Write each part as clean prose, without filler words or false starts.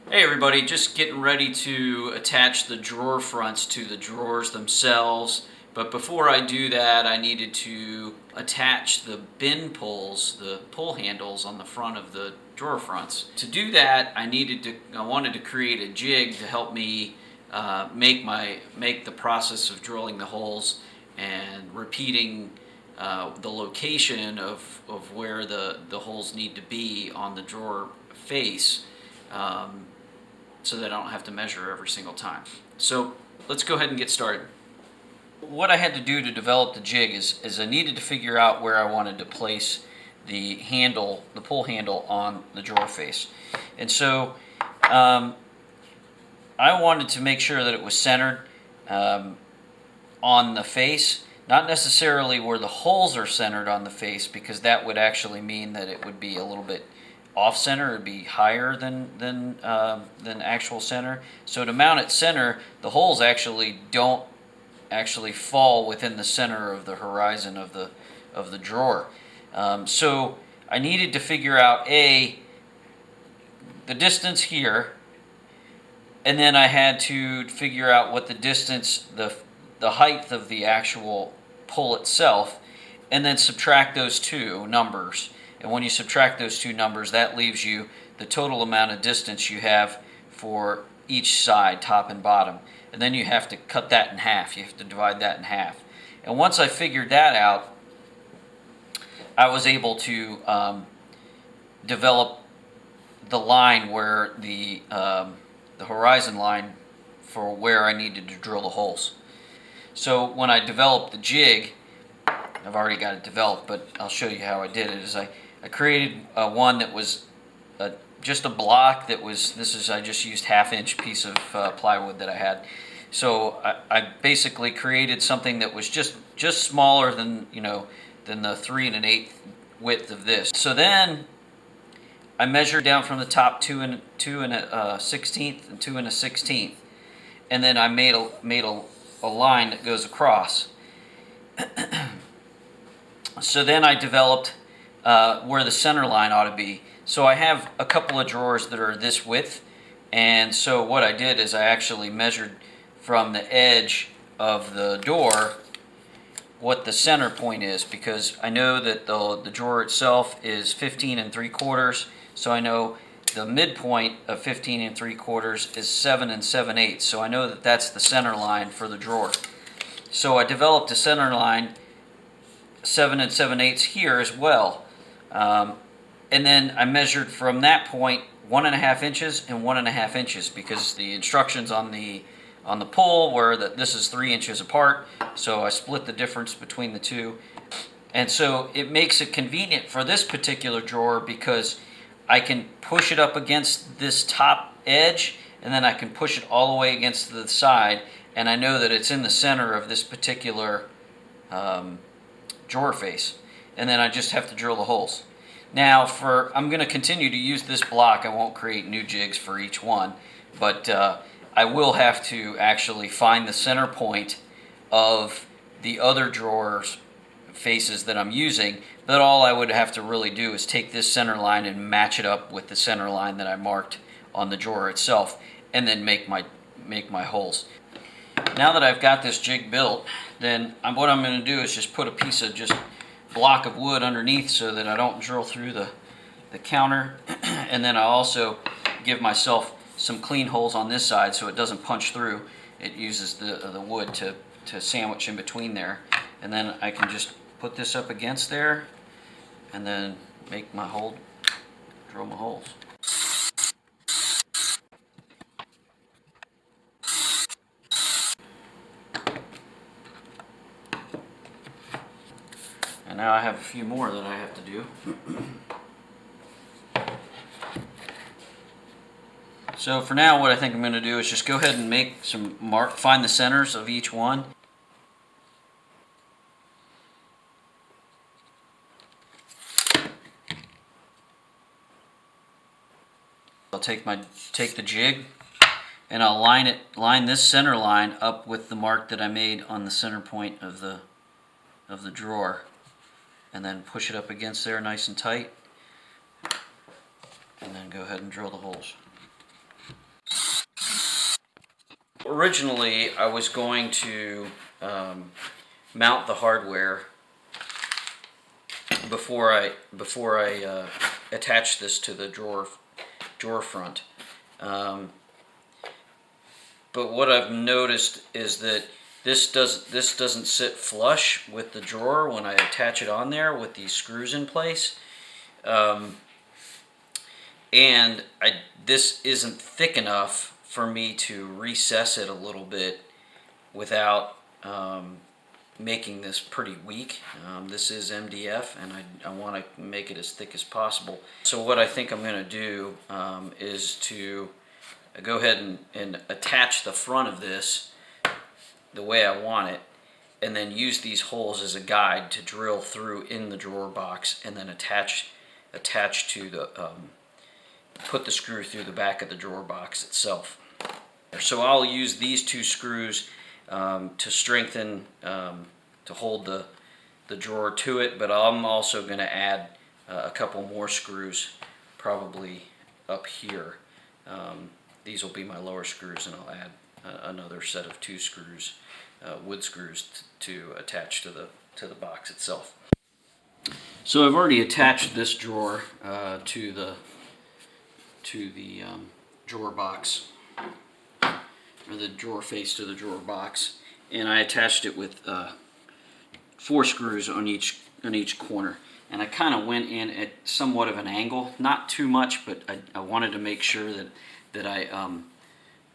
Hey everybody, just getting ready to attach the drawer fronts to the drawers themselves. But before I do that, I needed to attach the bin pulls, the pull handles on the front of the drawer fronts. To do that, I wanted to create a jig to help me make the process of drilling the holes and repeating the location of where the holes need to be on the drawer face. So that I don't have to measure every single time. So let's go ahead and get started. What I had to do to develop the jig is I needed to figure out where I wanted to place the handle, the pull handle on the drawer face. And so I wanted to make sure that it was centered on the face, not necessarily where the holes are centered on the face, because that would actually mean that it would be a little bit off center. It'd be higher than actual center. So to mount it center, the holes actually don't actually fall within the center of the horizon of the drawer. So I needed to figure out the distance here, and then I had to figure out what the distance, the height of the actual pull itself, and then subtract those two numbers. And when you subtract those two numbers, that leaves you the total amount of distance you have for each side, top and bottom. And then you have to cut that in half. You have to divide that in half. And once I figured that out, I was able to develop the line where the horizon line for where I needed to drill the holes. So when I developed the jig, I've already got it developed, but I'll show you how I did it. I created one that was just a block that was, I just used half-inch piece of plywood that I had. So I basically created something that was just smaller than the 3 1/8 width of this. So then I measured down from the top 2 1/16 and 2 1/16, and then I made a line that goes across. So then I developed where the center line ought to be. So I have a couple of drawers that are this width, and so what I did is I actually measured from the edge of the door what the center point is, because I know that the drawer itself is 15 3/4, so I know the midpoint of 15 3/4 is 7 7/8, so I know that that's the center line for the drawer. So I developed a center line 7 7/8 here as well. And then I measured from that point 1.5 inches and 1.5 inches, because the instructions on the pull were that this is 3 inches apart, so I split the difference between the two. And so it makes it convenient for this particular drawer, because I can push it up against this top edge, and then I can push it all the way against the side, and I know that it's in the center of this particular drawer face, and then I just have to drill the holes. Now I'm going to continue to use this block. I won't create new jigs for each one, but I will have to actually find the center point of the other drawers faces that I'm using. But all I would have to really do is take this center line and match it up with the center line that I marked on the drawer itself, and then make my holes. Now that I've got this jig built, then what I'm going to do is just put a piece of just block of wood underneath so that I don't drill through the counter. And then I also give myself some clean holes on this side so it doesn't punch through. It uses the wood to sandwich in between there. And then I can just put this up against there and then make my hole, drill my holes. And now I have a few more that I have to do. So for now, what I think I'm going to do is just go ahead and make find the centers of each one. I'll take the jig, and I'll line this center line up with the mark that I made on the center point of the drawer, and then push it up against there nice and tight, and then go ahead and drill the holes. Originally, I was going to mount the hardware before I attach this to the drawer front. But what I've noticed is that this doesn't sit flush with the drawer when I attach it on there with these screws in place. And this isn't thick enough for me to recess it a little bit without making this pretty weak. This is MDF, and I want to make it as thick as possible. So what I think I'm going to do is to go ahead and attach the front of this the way I want it, and then use these holes as a guide to drill through in the drawer box, and then attach to the put the screw through the back of the drawer box itself. So I'll use these two screws to strengthen, to hold the drawer to it, but I'm also going to add a couple more screws probably up here. These will be my lower screws, and I'll add another set of 2 screws, wood screws, to attach to the box itself. So I've already attached this drawer to the drawer box, or the drawer face to the drawer box, and I attached it with 4 screws on each corner. And I kind of went in at somewhat of an angle, not too much, but I wanted to make sure that I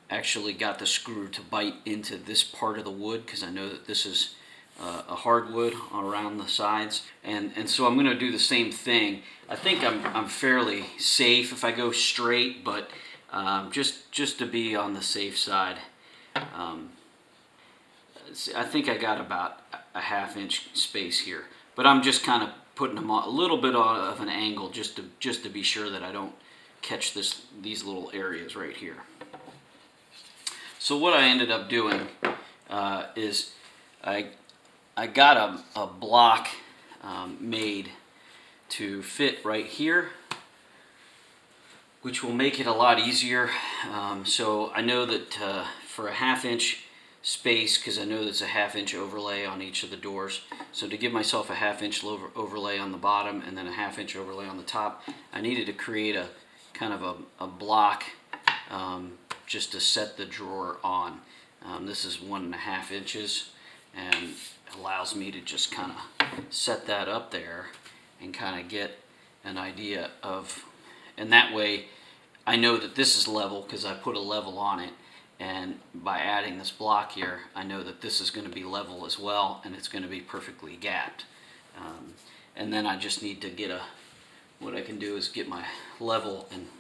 actually got the screw to bite into this part of the wood, because I know that this is a hardwood around the sides, and so I'm going to do the same thing. I think I'm fairly safe if I go straight, but just to be on the safe side, I think I got about a 1/2 inch space here, but I'm just kind of putting them a little bit of an angle just to be sure that I don't catch these little areas right here. So what I ended up doing is I got a block made to fit right here, which will make it a lot easier. So I know that for a 1/2 inch space, because I know there's a 1/2 inch overlay on each of the doors, so to give myself a 1/2 inch overlay on the bottom and then a 1/2 inch overlay on the top, I needed to create a kind of a block just to set the drawer on. This is 1.5 inches, and allows me to just kind of set that up there and kind of get an idea of, and that way I know that this is level because I put a level on it, and by adding this block here I know that this is going to be level as well, and it's going to be perfectly gapped. And then I just need to get what I can do is get my level and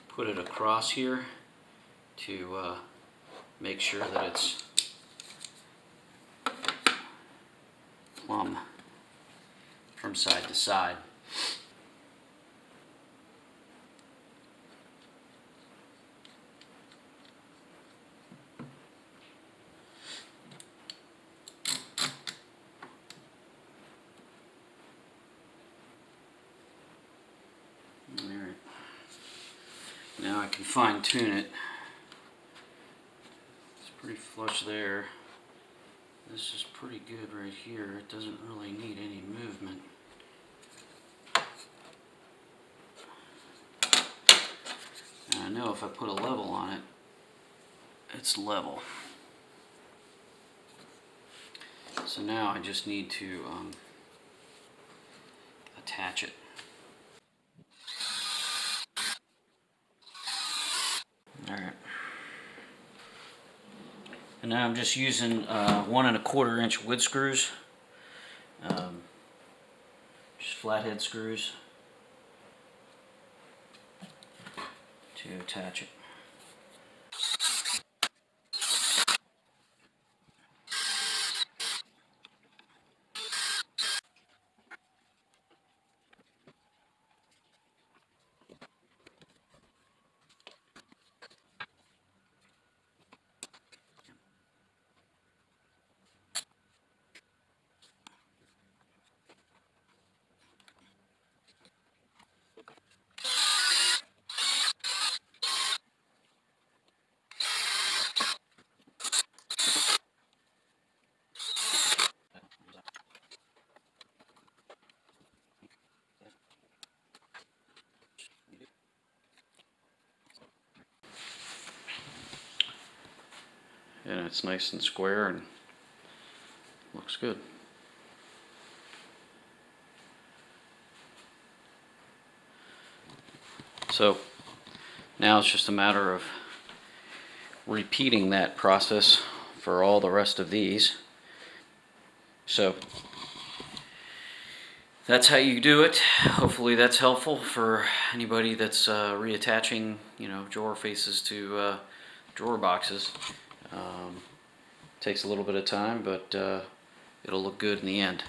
put it across here to make sure that it's plumb from side to side. Alright. Now I can fine tune it. It's pretty flush there. This is pretty good right here. It doesn't really need any movement. And I know if I put a level on it, it's level. So now I just need to attach it. Alright. And now I'm just using 1 1/4 inch wood screws, just flathead screws, to attach it. and it's nice and square and looks good. So now it's just a matter of repeating that process for all the rest of these. So that's how you do it. Hopefully that's helpful for anybody that's reattaching, drawer faces to drawer boxes. Takes a little bit of time, but it'll look good in the end.